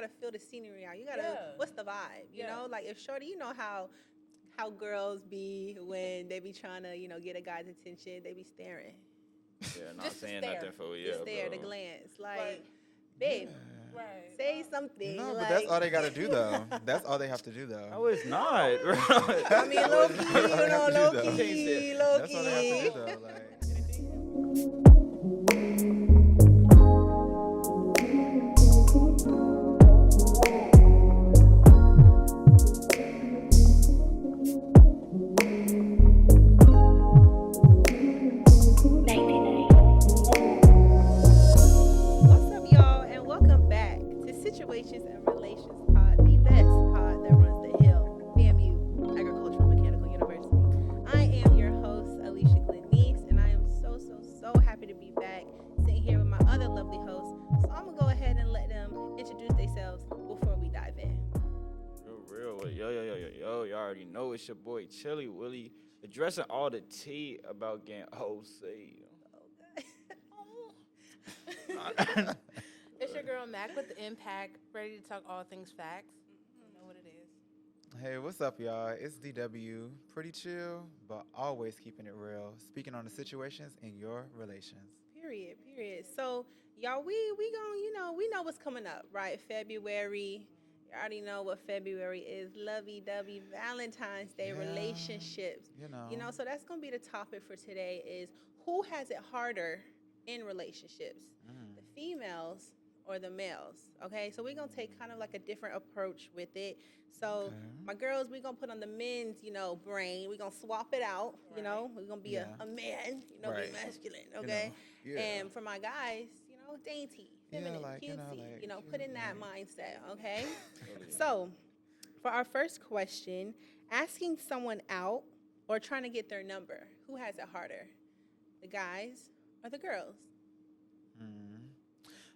gotta feel the scenery out. You gotta, what's the vibe? You know, like if shorty, you know how girls be when they be trying to, get a guy's attention. They be staring. Yeah, not Just to saying stare. nothing for Just stare, bro. the glance, like, babe, say something. No, but like, that's all they gotta do though. That's all they have to do though. No, it's not. Bro. I mean, low key, low key, low That's all they have key. to do though. Like. What's up, y'all, and welcome back to Situations and Relations Pod, the best pod that runs the hill, FAMU, Agricultural Mechanical University. I am your host, Alicia Glenice, and I am so happy to be back, sitting here with my other lovely hosts. So I'm going to go ahead and let them introduce themselves before we dive in. Real. Yo. Y'all already know it's your boy, Chili Willie, addressing all the tea about getting OC. It's your girl Mac with the Impact, ready to talk all things facts. You know what it is. Hey, what's up, y'all? It's DW. Pretty chill, but always keeping it real. Speaking on the situations in your relations. Period. So, y'all, we gon' we know what's coming up, right? February. You already know what February is. Lovey-dovey, Valentine's Day, relationships. So that's going to be the topic for today is who has it harder in relationships, the females or the males, okay? So we're going to take kind of like a different approach with it. So my girls, we're going to put on the men's, brain. We're going to swap it out, we're going to be a man, be masculine, okay? And for my guys, dainty, feminine, cutesy, put in that mindset, okay? So for our first question, asking someone out or trying to get their number, who has it harder, the guys or the girls?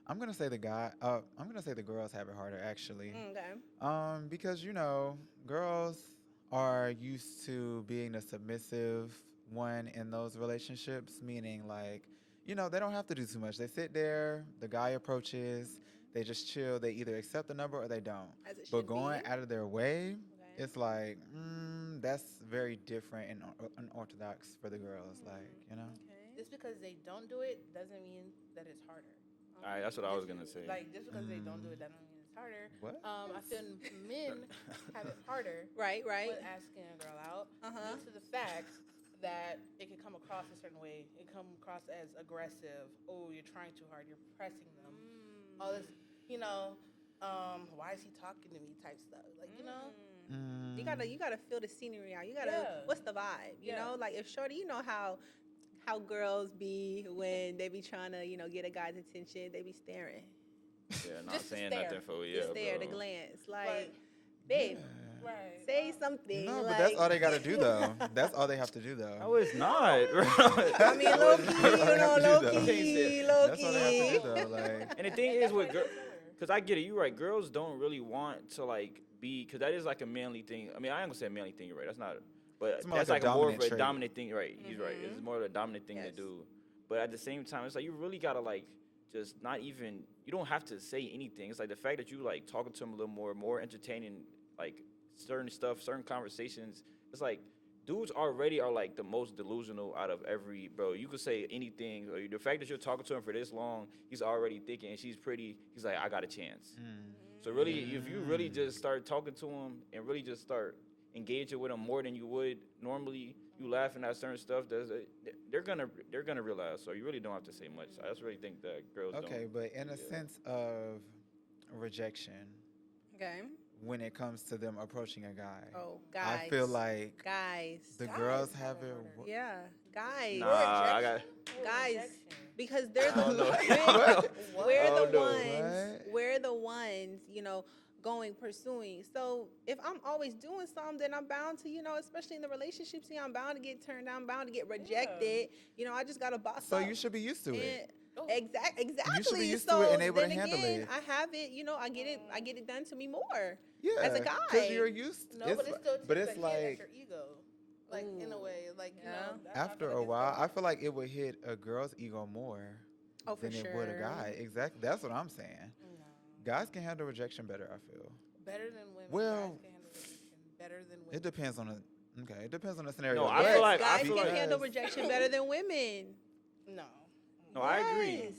I'm gonna say the girls have it harder actually. Okay. Because girls are used to being the submissive one in those relationships, meaning like, they don't have to do too much. They sit there, the guy approaches, they just chill. They either accept the number or they don't. But going out of their way, it's like, that's very different and unorthodox for the girls, Okay. Just because they don't do it doesn't mean that it's harder. All right, that's what I was gonna say. Like, just because they don't do it, that don't mean it's harder. What? I feel men have it harder. Right. With asking a girl out due to the fact that it can come across a certain way. It come across as aggressive. Oh, you're trying too hard. You're pressing them. All this, why is he talking to me type stuff. Like, You gotta feel the scenery out. You gotta, what's the vibe? You know, like if shorty, how girls be when they be trying to, get a guy's attention, they be staring. Yeah, not saying nothing for Just stare, the glance, like, babe, say something. No, like, but that's all they gotta do though. That's all they have to do though. No, it's not. I mean, low key. That's all they have to do though. Like, And the thing is with girls, because I get it, you're right. Girls don't really want to because that is like a manly thing. I mean, I ain't gonna say a manly thing, you're right. That's not. But that's like more of a dominant thing, right? He's right. It's more of a dominant thing to do. But at the same time, it's like you really gotta just not even. You don't have to say anything. It's like the fact that you talking to him a little more entertaining, certain stuff, certain conversations. It's like dudes already are the most delusional out of every bro. You could say anything. Or the fact that you're talking to him for this long, he's already thinking, and she's pretty. He's like, I got a chance. So really, if you really just start talking to him and really just start engaging with them more than you would normally, you laughing at certain stuff, they're gonna realize. So you really don't have to say much. I just really think that girls don't. Okay, but in a sense of rejection, when it comes to them approaching a guy, guys, I feel like guys, the girls have it. Guys, Nah, guys, because they're we're the ones, pursuing. So if I'm always doing something, then I'm bound to, especially in the relationship scene, I'm bound to get turned down, bound to get rejected. I just gotta boss So up. you should be used to it. Exactly. You should be used to it and able to handle it. I have it, I get it done to me more. Yeah, as a guy. because you're used. No, but it's still but it's like your ego, in a way, after a while, I feel like it would hit a girl's ego more than it would a guy. Exactly, that's what I'm saying. Guys can handle rejection better, I feel. Better than women. Well, Guys can handle rejection better than women. It depends on it depends on the scenario. No, but I feel like guys I feel can like handle rejection better than women. No. no, I agree Yes.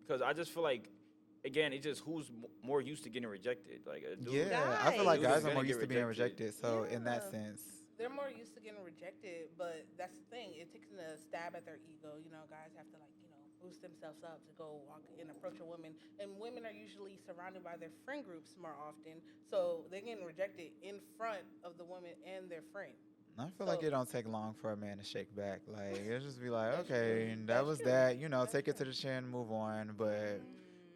because I just feel like again, it's just who's more used to getting rejected. Like a dude, Yeah, I feel like Dude is guys are gonna more get used to being rejected. rejected. So in that Yeah. sense, They're more used to getting rejected, but that's the thing. It takes a stab at their ego. You know, guys have to boost themselves up to go walk and approach a woman. And women are usually surrounded by their friend groups more often, so they're getting rejected in front of the woman and their friend. I feel like So- it don't take long for a man to shake back. Like it'll just be like, That's okay, true. that That's was true. that. You know, That's take it to true. the chin, move on. But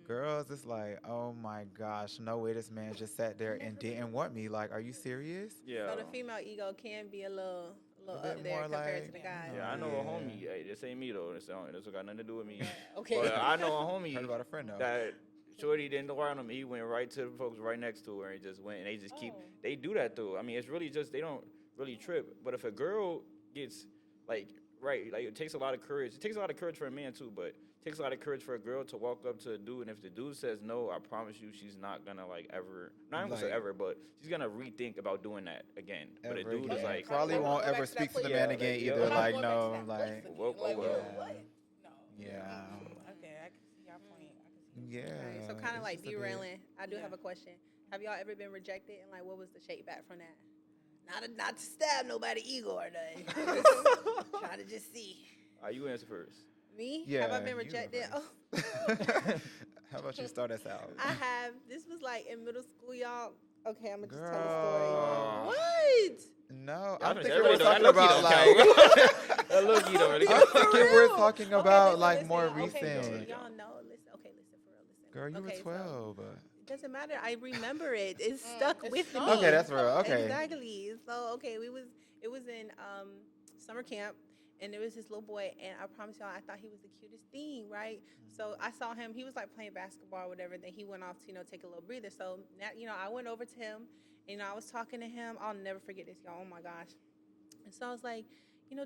girls, it's like, oh my gosh, no way, this man just sat there and didn't want me. Like, are you serious? Yeah. So the female ego can be a little A bit up there more compared to like, the guys. Yeah, I know a Yeah. homie. Hey, this ain't me though. This got nothing to do with me. Okay. But I know a homie Heard about a friend though. that Shorty didn't want him. He went right to the folks right next to her and just went. And they just keep. Oh. They do that though. I mean, it's really just they don't really trip. But if a girl gets like it takes a lot of courage. It takes a lot of courage for a man too, but it takes a lot of courage for a girl to walk up to a dude. And if the dude says no, I promise you, she's not gonna ever. Not even gonna say Like- ever, but she's gonna rethink about doing that again. But a Ever dude is again. like, Probably Go won't back ever to that speak to the place. man Yeah, again like, either. yeah. I'm not Like going back to no, that place like again. Whoa, Like, whoa. what? No. yeah, Okay, I can see your point. I can see. yeah. Right, so kind it's of like just a bit- derailing. I do Yeah. have a question. Have y'all ever been rejected, and like, what was the shake back from that? Not to stab nobody ego or nothing. Trying to just see. you answer first. Me? Yeah, Have I been you rejected? Oh, first. How about you start us out? I have. This was like in middle school, y'all. Okay, I'm gonna just tell Girl. the story. What? No, I I'm think thinking we're that talking low-key about don't like. That low-key don't really I'm count. thinking For we're real. talking Okay, about listen, like listen. more Okay, recent. listen, y'all know. Listen. Okay, listen for real. Listen. Girl, you okay, were so 12. it doesn't matter. I remember it. It's stuck it's with stuck. me. Okay, that's real. Okay. Exactly. So okay, it was in summer camp, and there was this little boy, and I promise y'all, I thought he was the cutest thing, right? So I saw him. He was like playing basketball or whatever. Then he went off to take a little breather. So now I went over to him, and I was talking to him. I'll never forget this, y'all. Oh my gosh. And so I was like,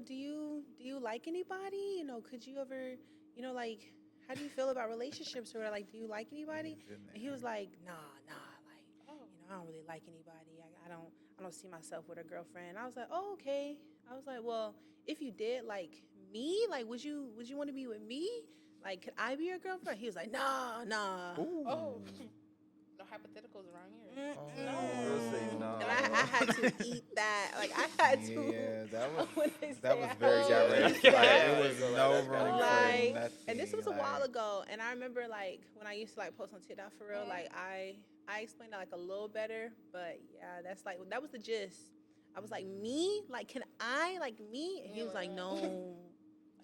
do you like anybody? Could you ever, like, how do you feel about relationships, or like, do you like anybody? And he was like, nah, like, I don't really like anybody. I don't see myself with a girlfriend. I was like, oh, okay. I was like, well, if you did, like, me, like, would you want to be with me? Like, could I be your girlfriend? He was like, nah. Ooh. Oh, no hypotheticals around here. Girls say no. And I had to eat that. Like, I had to. Yeah, when they that say was I very had to direct. eat Like, that. it was no room for Like, nothing. and this was a while like- ago, and I remember like when I used to like post on TikTok for real, like I explained that like a little better, but yeah, that was the gist. I was like, me, like, can I, like, me? And he was like, no.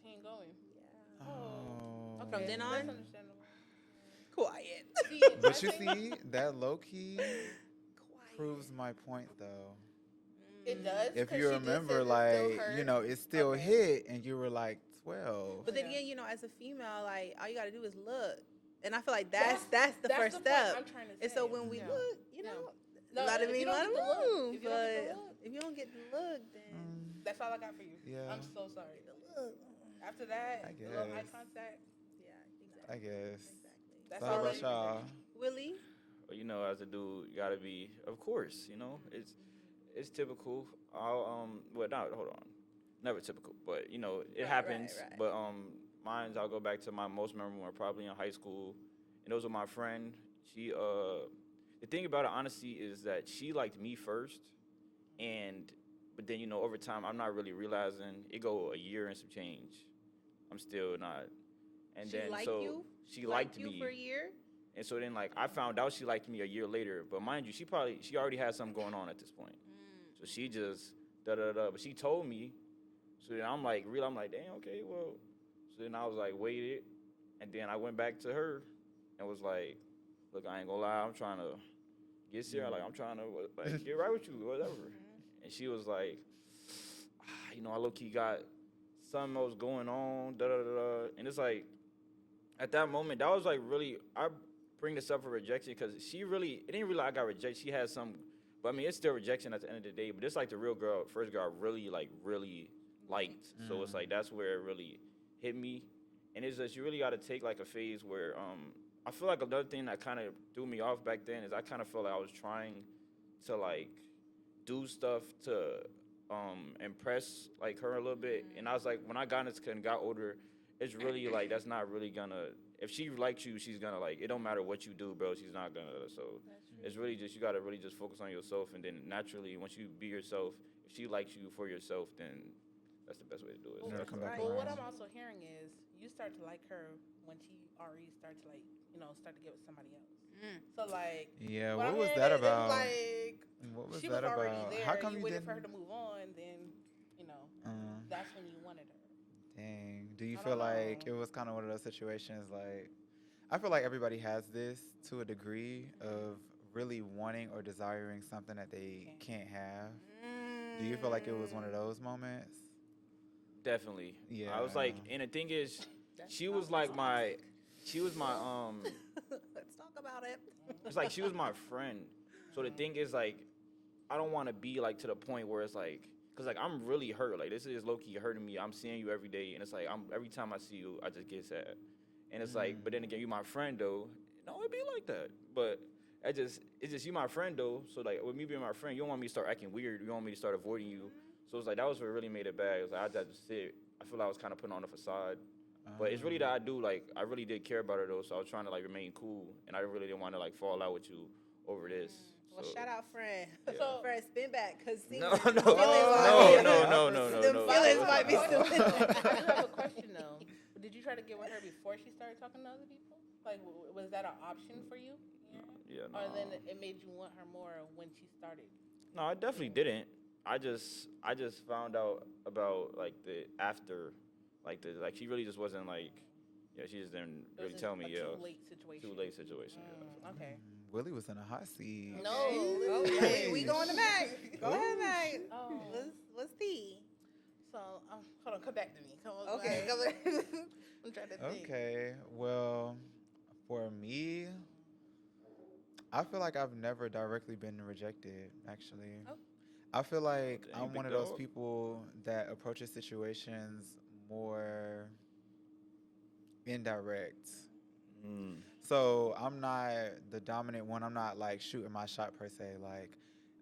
He ain't going. Yeah. Oh. Okay, From then on? that's understandable. Quiet. See, But you my thing- see, that low key Quiet. proves my point though. it does. If 'cause you she did say remember, it still like, hurt. it still Okay. hit, and you were like 12. But then Yeah. again, as a female, like, all you gotta do is look. And I feel like that's the first the point step. I'm trying to say. And so when we Yeah. look, Yeah. a lot of if me you don't want get to the look, move. if you don't get the But look, if you don't get the look, then that's all I got for you. Yeah. I'm so sorry. the look. After that, I a little eye guess. contact. Yeah, I exactly. guess. Exactly. That's So how all about they- y'all? Willie? Well, as a dude, you gotta be, of course, it's typical. Hold on, never typical, but it Right, happens. right. But mine's, I'll go back to my most memorable one, probably in high school, and it was with my friend. She, the thing about it, honestly, is that she liked me first, but then over time, I'm not really realizing it go a year and some change. I'm still not, and She then liked so you? she liked you me. for a year? And so then, like, I found out she liked me a year later. But mind you, she already had something going on at this point. So she just, da-da-da. But she told me. So then I'm like, damn, okay, well. So then I was like, waited. And then I went back to her and was like, look, I ain't gonna lie. I'm trying to get serious. Like, I'm trying to, like, get right with you, whatever. And she was like, I low-key got something else going on, da-da-da-da. And it's like, at that moment, that was like really, I bring this up for rejection because it didn't really, I got rejected. She had some, but I mean, it's still rejection at the end of the day, but it's like the real girl, first girl I really liked. So it's like, that's where it really hit me. And it's just, you really got to take like a phase where, I feel like another thing that kind of threw me off back then is I kind of felt like I was trying to like do stuff to impress like her a little bit, and I was like, when I got into and got older, it's really like that's not really gonna. If she likes you, she's gonna like. It don't matter what you do, bro. She's not gonna. So it's really just you gotta really just focus on yourself, and then naturally, once you be yourself, if she likes you for yourself, then that's the best way to do it. Never come back Well, what around. I'm also hearing is you start to like her when she already starts to like, start to get with somebody else. So like, Yeah, what what I'm was hearing that is about? like What was she that was already about? there. How come you you waited didn't? for her to move on, then that's when you wanted her. Dang. Do you I feel don't like know. it was kind of one of those situations like I feel like everybody has this to a degree of really wanting or desiring something that they can't have. Do you feel like it was one of those moments? Definitely. Yeah. I was like, and the thing is, That's she was like my, she was my Let's talk about it. It's like she was my friend. So the thing is like, I don't want to be like to the point where it's like, cause like I'm really hurt. Like this is low key hurting me. I'm seeing you every day, and it's like every time I see you, I just get sad. And it's like, but then again, you my friend though. No, it be like that. But it's just you my friend though. So like with me being my friend, you don't want me to start acting weird. You don't want me to start avoiding you. So it's like that was what really made it bad. It was like I just sit. I feel like I was kind of putting on a facade. But it's really that I really did care about her though. So I was trying to like remain cool, and I really didn't want to like fall out with you over this. Well, So, shout out, friend. Yeah. So, friend, spin back, cause No, them no, feelings might be still. I do have a question though. Did you try to get with her before she started talking to other people? Like, was that an option for you? Yeah, no. Or then it made you want her more when she started? No, I definitely didn't. I just found out about like the after, like she really just wasn't like, yeah, she just didn't really tell me. Too late situation. Too late situation. Yeah. Okay. Willie was in a hot seat. No. Okay, we going to Mac. Go ahead, Mac. Oh. What's tea? So, hold on, come back to me. Come on. Okay. I'm trying to think. Okay. Well, for me, I feel like I've never directly been rejected, actually. Oh. I feel like Dang, I'm big one of those dog. people that approaches situations more indirect. So I'm not the dominant one. I'm not like shooting my shot per se. Like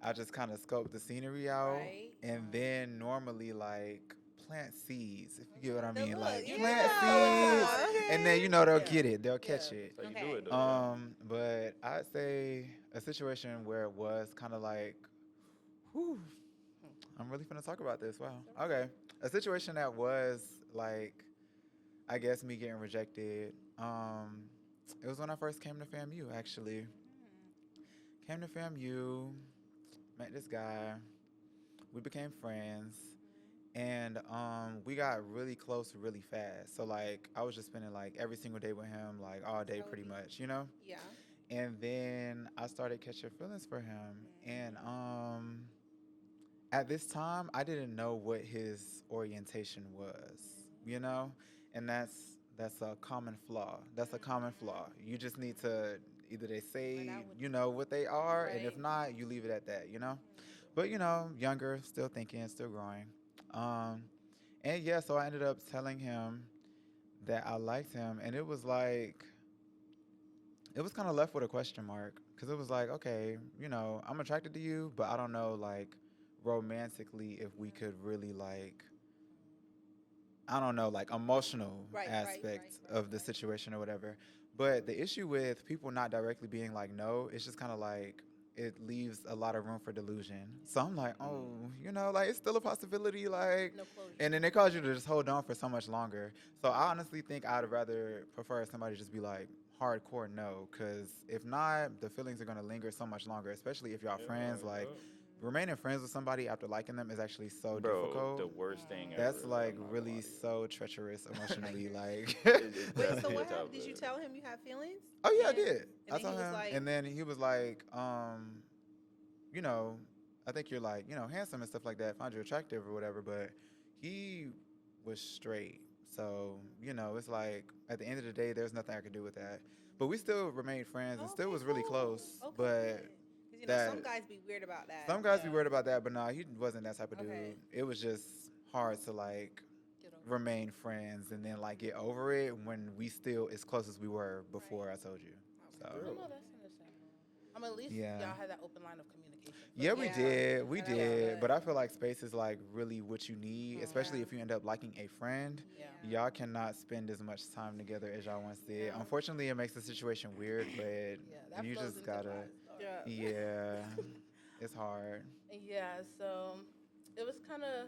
I just kind of scope the scenery out, Right. and then normally like plant seeds. If you get what I Then mean, look, like yeah. plant seeds, Okay. and then they'll Yeah. get it. They'll catch it. That's how Okay. you do it though. But I'd say a situation where it was kind of like, whew, I'm really finna talk about this. Wow. Okay. A situation that was like, I guess me getting rejected. It was when I first came to FAMU, actually. Came to FAMU, met this guy. We became friends. And we got really close really fast. So like I was just spending like every single day with him, like all day pretty much, you know? Yeah. And then I started catching feelings for him. And at this time I didn't know what his orientation was, you know? And that's a common flaw. That's a common flaw. You just need to either they say, you know, what they are, and if not, you leave it at that, you know? But you know, younger, still thinking, still growing. And yeah, so I ended up telling him that I liked him, and it was like, it was kind of left with a question mark, because it was like, okay, you know, I'm attracted to you, but I don't know, like, romantically, if we could really, like, I don't know, like, emotional aspect of the situation or whatever. But the issue with people not directly being like, no, it's just kind of like, it leaves a lot of room for delusion. So I'm like, oh, you know, like it's still a possibility, like, No closure. and then they cause you to just hold on for so much longer. So I honestly think I'd rather prefer somebody just be like hardcore no, because if not, the feelings are gonna linger so much longer, especially if y'all friends. Like remaining friends with somebody after liking them is actually so difficult. The worst thing That's ever. like I'm not really gonna lie so treacherous emotionally. Like, It's Wait, so definitely what a happened? Did topic. you tell him you had feelings? oh yeah, I did. And I then told he was him, like- and then he was like, you know, I think you're like, you know, handsome and stuff like that. Found you attractive or whatever, but he was straight. So, you know, it's like at the end of the day, there's nothing I could do with that. But we still remained friends and still was really close. Okay, But good. 'Cause, you know, some that- guys be weird about that. some guys be worried about that, but nah, he wasn't that type of dude. Okay. It was just hard to like remain friends and then like get over it when we still as close as we were before I told you. So No, that's understandable. I mean, at least yeah. y'all had that open line of communication. Yeah, we did. We that did. But I feel like space is like really what you need, especially if you end up liking a friend. Yeah. Y'all cannot spend as much time together as y'all once did. Unfortunately, it makes the situation weird, but you just gotta. Yeah, it's hard. Yeah, so it was kind of,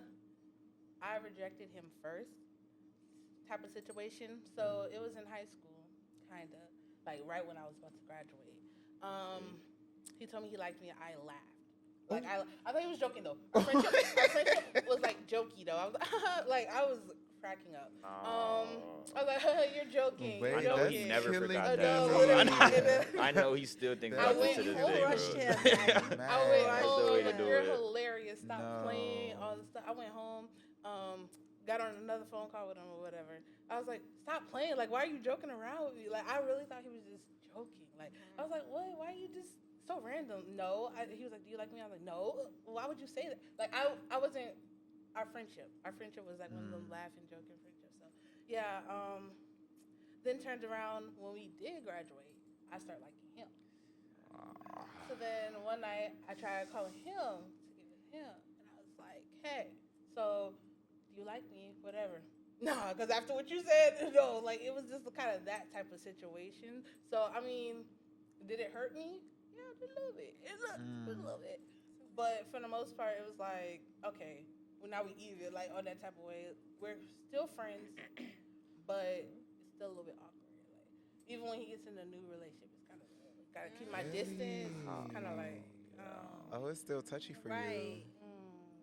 I rejected him first type of situation. So it was in high school, kind of, like right when I was about to graduate. He told me he liked me. I laughed. Like I thought he was joking though. Our friendship was like jokey though. I was like I was cracking up. I was like, you're joking. Wait, you're I know joking. he never forgot No, that. I know he still thinks about this to this day, bro. I went home. way to do You're it. hilarious. Stop playing all this stuff. I went home. Got on another phone call with him or whatever. I was like, stop playing. Like, why are you joking around with me? Like, I really thought he was just joking. Like, I was like, what? Why are you just so random? No. He was like, do you like me? I was like, no. Why would you say that? Like, I wasn't, our friendship was like one of them laughing, joking friendships. So, yeah. Then turned around when we did graduate, I started liking him. So then one night, I tried calling him to get with him. And I was like, hey, so you like me, whatever. Nah, because after what you said, no, like it was just kind of that type of situation. So, I mean, did it hurt me? Yeah, just a little bit. Just a little bit. But for the most part, it was like, okay, well, now we even, like on that type of way. We're still friends, but it's still a little bit awkward. Like, even when he gets in a new relationship, it's kind of, gotta keep my distance. Kind of like, oh, it's still touchy for you.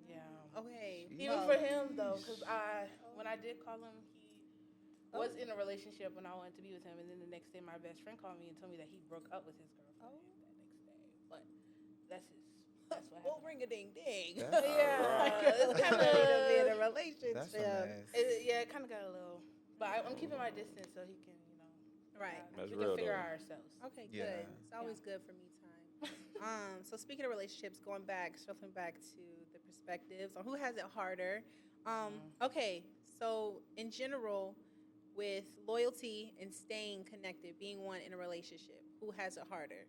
Yeah. Okay. Even for him though, because when I did call him, he was in a relationship when I wanted to be with him, and then the next day my best friend called me and told me that he broke up with his girlfriend that next day. But that's what happened. Well, ring a ding ding. It's kind of in a relationship. That's a mess. It kind of got a little. But I'm keeping my distance so he can, Right. That's we real, can figure though. out ourselves. Okay, good. Yeah. It's always good for me time. So speaking of relationships, circling back to the perspectives on who has it harder. Okay, so in general, with loyalty and staying connected, being one in a relationship, who has it harder,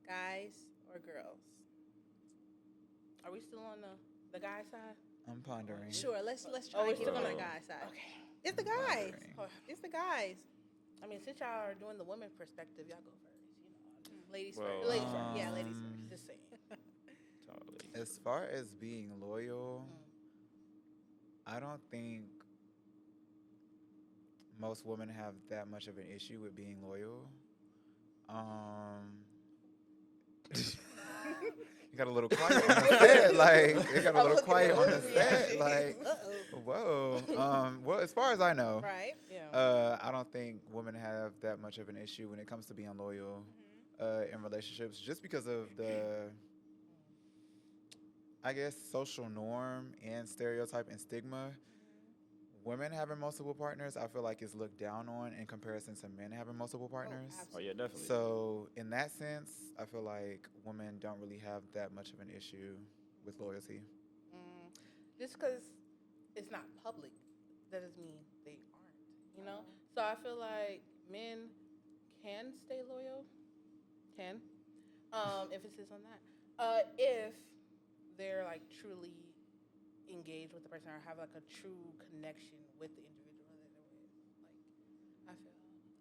guys or girls? Are we still on the guy side? I'm pondering. Sure, let's try and keep it on the still- guy side. Okay. It's the guys. Wondering. It's the guys. I mean, since y'all are doing the women perspective, y'all go first. Ladies Well, first. Ladies first. Yeah, ladies first. Just saying. Totally. As far as being loyal, I don't think most women have that much of an issue with being loyal. You got a little quiet on the set. Like, you got a little quiet on the set. Like, whoa. Well, as far as I know, Right. Yeah. I don't think women have that much of an issue when it comes to being loyal in relationships, just because of the, I guess, social norm and stereotype and stigma. Women having multiple partners, I feel like is looked down on in comparison to men having multiple partners. Oh, yeah, definitely. So in that sense, I feel like women don't really have that much of an issue with loyalty. Just because it's not public, that doesn't mean they aren't, So I feel like men can stay loyal, emphasis on that, if they're like truly engaged with the person or have like a true connection with the individual that they're with. Like,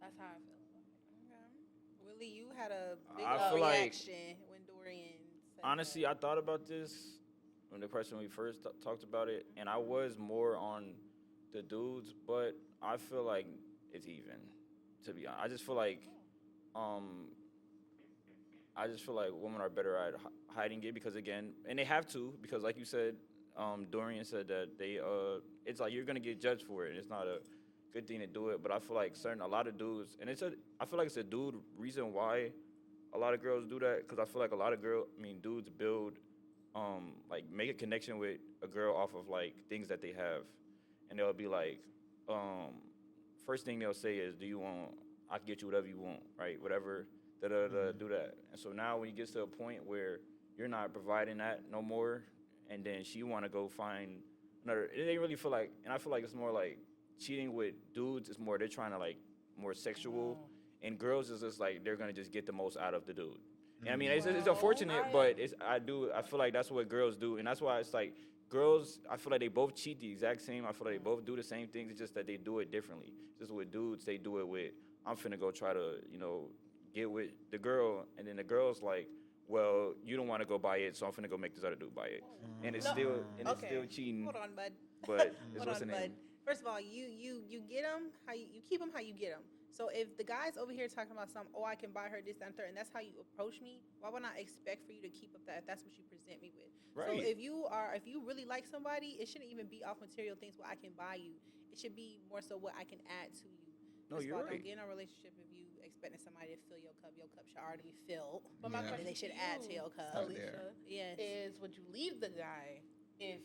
that's how I feel. Okay. Willie, you had a big I feel like- reaction when Dorian said Honestly, that. I thought about this when we first talked about it, and I was more on the dudes, but I feel like it's even. To be honest, I just feel like women are better at hiding it because again, and they have to because like you said, Dorian said that it's like you're gonna get judged for it. And it's not a good thing to do it, but I feel like a lot of dudes, and I feel like it's a dude reason why a lot of girls do that because I feel like a lot of dudes build, like make a connection with a girl off of like things that they have, and they'll be like, first thing they'll say is, I can get you whatever you want, right? Whatever, do that. And so now when you get to a point where you're not providing that no more, and then she want to go find It ain't really feel like, and I feel like it's more like cheating with dudes is more they're trying to like more sexual, and girls is just like they're gonna just get the most out of the dude. And I mean, it's unfortunate, but I feel like that's what girls do, and that's why it's like girls. I feel like they both cheat the exact same. I feel like they both do the same things. It's just that they do it differently. Just with dudes, they do it with I'm finna go try to get with the girl, and then the girl's like, well, you don't want to go buy it, so I'm finna go make this other dude buy it, and it's still cheating. Hold on, bud. But Hold on, bud. First of all, you get them how you keep them how you get them. So if the guy's over here talking about something, I can buy her this, that, and third, and that's how you approach me, why would I expect for you to keep up that if that's what you present me with? Right. So if you really like somebody, it shouldn't even be off material things what I can buy you. It should be more so what I can add to you. No, you're right. Don't get in a relationship if you expecting somebody to fill your cup. Your cup should already fill. But my question they should add to your cup. Alicia, is would you leave the guy if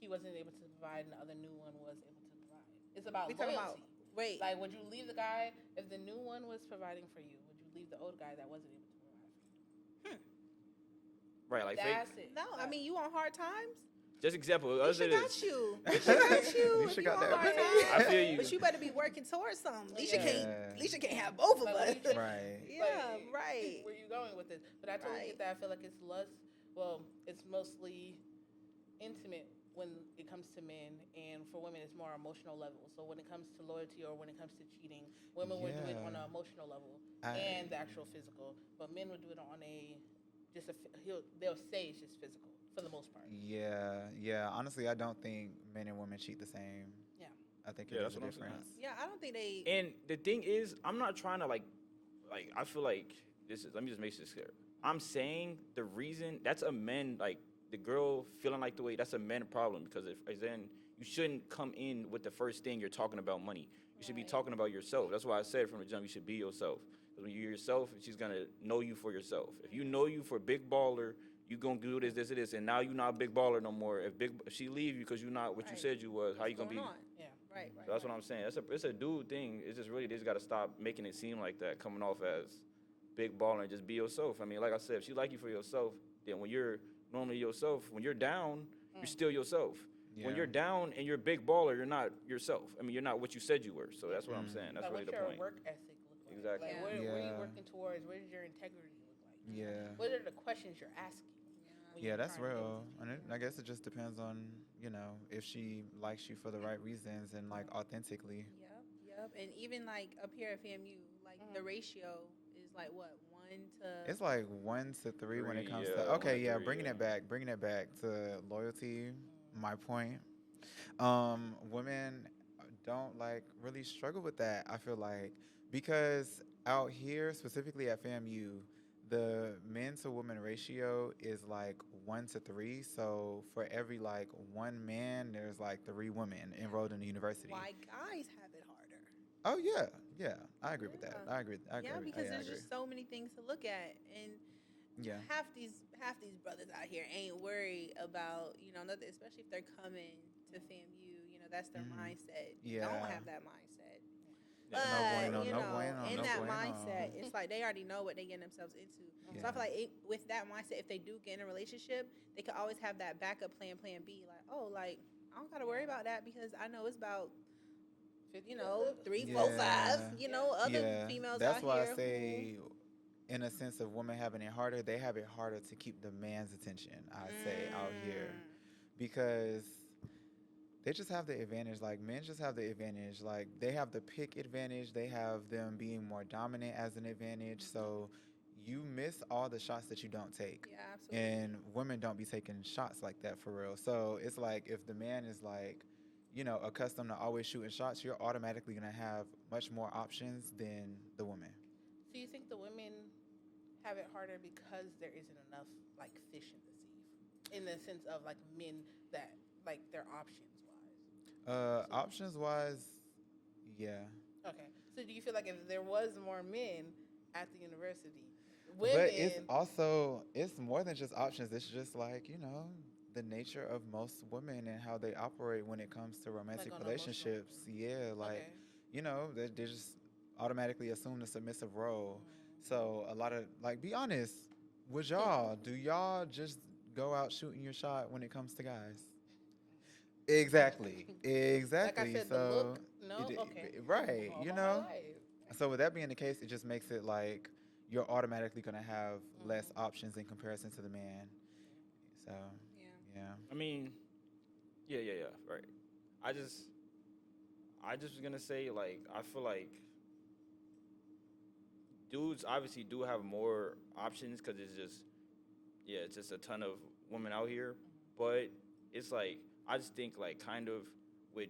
he wasn't able to provide and the other new one was able to provide? It's about loyalty. Wait. Like, would you leave the guy if the new one was providing for you? Would you leave the old guy that wasn't able to provide for you? Right, like That's fake. it. No, I mean, you on hard times? Just example. Alicia got you. Alicia got you. Alicia got that. I feel you. But you better be working towards something. Alicia can't have both of us. Right. Yeah, right. Where you going with this? But I totally get that. I feel like it's less. Well, it's mostly intimate when it comes to men, and for women, it's more emotional level. So when it comes to loyalty or when it comes to cheating, women would do it on an emotional level and the actual physical, but men would do it on they'll say it's just physical for the most part. Yeah. Honestly, I don't think men and women cheat the same. Yeah. I think there's a difference. Yeah, I don't think they. And the thing is, I'm not trying to like I feel like this is. Let me just make this clear. I'm saying the reason that's a men like. The girl feeling like the way that's a man problem because then you shouldn't come in with the first thing you're talking about money. You should be talking about yourself. That's why I said from the jump you should be yourself. Because when you're yourself, she's gonna know you for yourself. If you know you for big baller, you gonna do this, and now you're not a big baller no more. If she leave you because you're not what you said you was, how you gonna be? Yeah, right. So that's what I'm saying. It's a dude thing. It's just really they just gotta stop making it seem like that, coming off as big baller and just be yourself. I mean, like I said, if she like you for yourself, then when you're normally yourself, when you're down, you're still yourself. Yeah. When you're down and you're a big baller, you're not yourself. I mean, you're not what you said you were. So that's what I'm saying. That's like really the point. What's your work ethic look like? Exactly. Like, what are you working towards? What does your integrity look like? Yeah. What are the questions you're asking? Yeah, that's real. And I guess it just depends on, if she likes you for the right reasons and, like, authentically. Yep. And even, like, up here at FAMU, like, the ratio is, like, what, 1 to... It's like 1 to 3 when it comes to... Okay, bringing it back to loyalty, my point. Women don't, like, really struggle with that, I feel like. Because out here, specifically at FAMU, the men to woman ratio is like 1 to 3. So for every like 1 man, there's like 3 women enrolled in the university. Why guys have it harder? Oh yeah, I agree with that. I agree. Yeah, because there's just so many things to look at, and half these brothers out here ain't worried about nothing, especially if they're coming to FAMU. That's their mindset. Yeah. Don't have that mindset. But, in that mindset, it's like they already know what they get themselves into. Yeah. So I feel like with that mindset, if they do get in a relationship, they could always have that backup plan B. Like, I don't got to worry about that because I know it's about, 3, 4, 5, other females That's out why here. I say, in a sense of women having it harder, they have it harder to keep the man's attention, I say, out here. Because... they just have the advantage. Like, men just have the advantage. Like, they have the pick advantage. They have them being more dominant as an advantage. So you miss all the shots that you don't take. Yeah, absolutely. And women don't be taking shots like that for real. So it's like if the man is like, accustomed to always shooting shots, you're automatically going to have much more options than the woman. So you think the women have it harder because there isn't enough, like, fish in the sea? In the sense of, like, men that, like, their options? Options-wise, yeah. Okay. So do you feel like if there was more men at the university, women... But it's more than just options. It's just like, the nature of most women and how they operate when it comes to romantic relationships. Yeah, like, they just automatically assume the submissive role. So a lot of, like, be honest with y'all. Do y'all just go out shooting your shot when it comes to guys? Exactly. Like I said, the look, no, okay. Right. All You my know. life. So with that being the case, it just makes it like you're automatically gonna have less Mm-hmm. options in comparison to the man. So Yeah. yeah. I mean, yeah, right. I just, I just was gonna say like I feel like dudes obviously do have more options because it's just it's just a ton of women out here, but it's like I just think like kind of with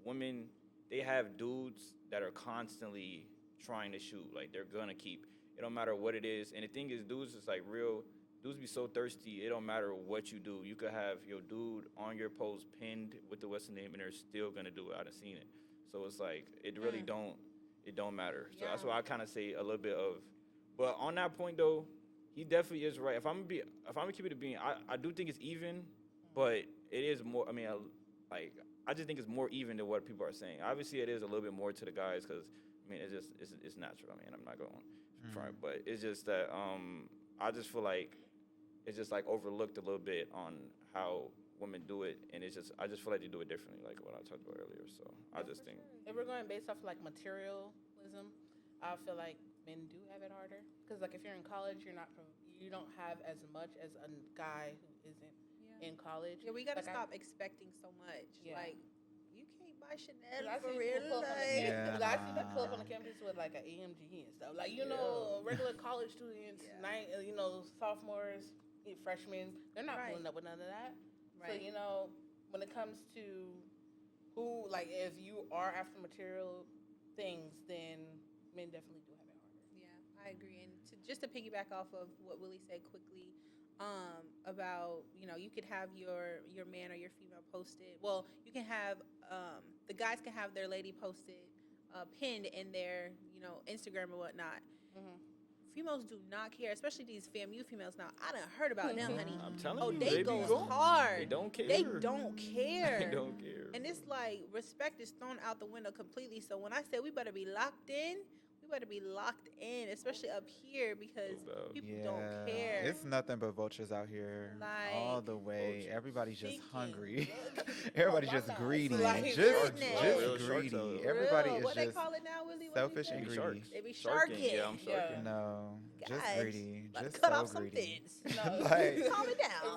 women, they have dudes that are constantly trying to shoot. Like they're gonna keep. It don't matter what it is. And the thing is, dudes is like real. Dudes be so thirsty. It don't matter what you do. You could have your dude on your post pinned with the what's the name, and they're still gonna do it. I done seen it. So it's like it really don't. It don't matter. So that's why I kind of say a little bit of. But on that point though, he definitely is right. If I'm gonna keep it a being, I do think it's even, but it is more. I mean, I just think it's more even than what people are saying. Obviously, it is a little bit more to the guys because I mean, it's natural. I mean, I'm not going front, but it's just that I just feel like it's just like overlooked a little bit on how women do it, and I just feel like they do it differently, like what I talked about earlier. So I just think if we're going based off like materialism, I feel like men do have it harder because like if you're in college, you don't have as much as a guy who isn't in college. Yeah, we gotta like stop expecting so much. Yeah. Like you can't buy Chanel I for see real. people pull up on the Like, campus. I see them pull up on the campus with like an AMG and stuff. Like regular college students, sophomores, freshmen, they're not pulling up with none of that. Right. So when it comes to who, like, if you are after material things, then men definitely do have it harder. Yeah, I agree. And just to piggyback off of what Willie said quickly, about you could have your man or your female posted. Well, you can have the guys can have their lady posted, pinned in their Instagram or whatnot. Mm-hmm. Females do not care, especially these FAMU females. Now I done heard about them, honey. I'm telling you, they be go going. hard. They don't care. They don't care. They don't care. And it's like respect is thrown out the window completely. So when I say we better be locked in, especially up here because people don't care. It's nothing but vultures out here, Like, all the way. vultures. Everybody's just Seeking. hungry. Everybody's just greedy. Like, Just greedy. For Everybody real. is What they just call it now, Willie? What selfish they and say? greedy. They be Sharking. sharking. Yeah, I'm sharking. No, just Gosh, greedy. about to Just cut so off some greedy. fins. No. Like, Calm it down.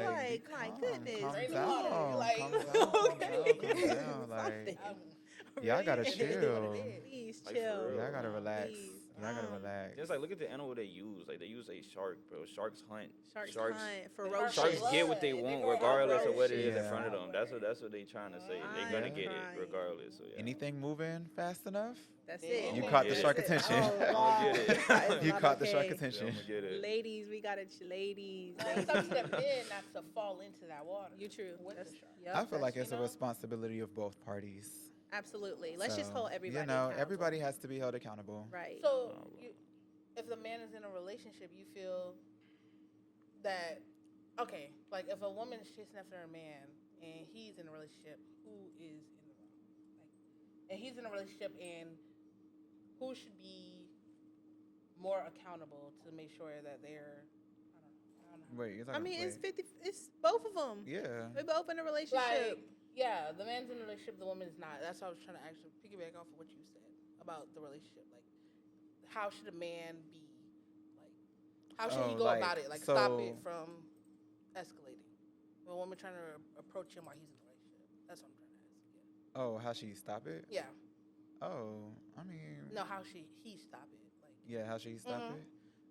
like, my calm, goodness. calm Rain down, water, like, calm down, okay. calm down. Like, Something. y'all gotta Really? chill. Please Like, chill. for real. Y'all gotta relax. Please. Y'all gotta relax. Just like look at the animal they use. Like they use a shark, bro. Sharks hunt. Sharks Sharks hunt, ferocious. Sharks get what they Blood. want They go regardless of what it ferocious. is in front of Yeah. them. That's what they trying to say. They're gonna get it regardless. So yeah. Anything moving fast enough? That's Yeah. it. You I'ma caught get the it. shark attention. Oh, wow. I'ma get it. That is You not caught the shark okay. attention. Yeah, I'ma get it. Ladies, we got it. Ladies. No, it's up to the men not to fall into that water. You true. With That's, the shark. yep, I feel like that's- it's a responsibility of both parties. absolutely. Let's just So, hold everybody. You know, accountable. everybody has to be held accountable. Right. So, if the man is in a relationship, you feel that, okay, like if a woman is chasing after a man and he's in a relationship, who is in the wrong? Like, and he's in a relationship, and who should be more accountable to make sure that they're, I don't know. Wait, you're I talking mean, it's wait. 50. It's both of them. Yeah. We both in a relationship. Like, yeah, the man's in a relationship, the woman is not. That's why I was trying to actually piggyback off of what you said about the relationship. Like, how should a man be? Like, how should he go like, about it? Like, stop so- it from escalating. When a woman trying to approach him while he's in a relationship. That's what I'm trying to ask. Oh, how she stop it? Yeah. Oh, I mean. No, how should he stop it? Like, Yeah, how should he stop Mhm. it?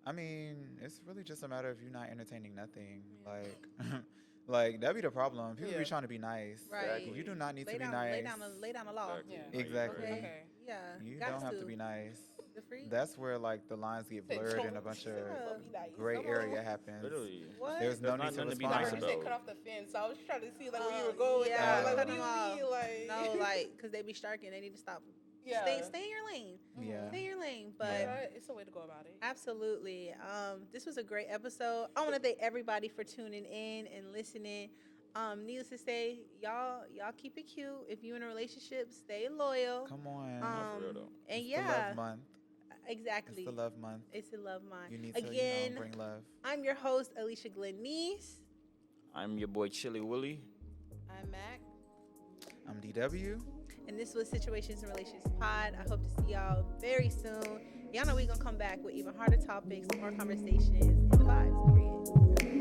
I mean, it's really just a matter of you not entertaining nothing. Like, like that'd be the problem. People be Yeah. trying to be nice. Right. You do not need Lay to be down, nice. lay down the law. Exactly. Yeah. Exactly. okay. Yeah. You Gots don't have to be nice. The freak. That's where like the lines get Said blurred and a don't- bunch of Yeah. Be nice. gray Come area on. happens. Literally. What? There's no There's need not to nothing to be respond. I nice heard to you about. say cut off the fence, so I was trying to see like where you Oh, were going with yeah, that. Like, cut what do them you off. mean? Like, No, like, because they be sharking. They need to stop. yeah. Stay in your lane. Yeah. Stay in your lane. But Yeah. It's a way to go about it. absolutely. This was a great episode. I want to thank everybody for tuning in and listening. Needless to say, y'all keep it cute. If you're in a relationship, stay loyal. Come on. For real, though. And It's yeah, the love month. exactly. It's the love month. It's a love month. You need to Again, bring love. I'm your host, Alicia Glennice. I'm your boy Chili Willie. I'm Mac. I'm DW. And this was Situations and Relations Pod. I hope to see y'all very soon. Y'all know we're going to come back with even harder topics, more conversations, and vibes, period.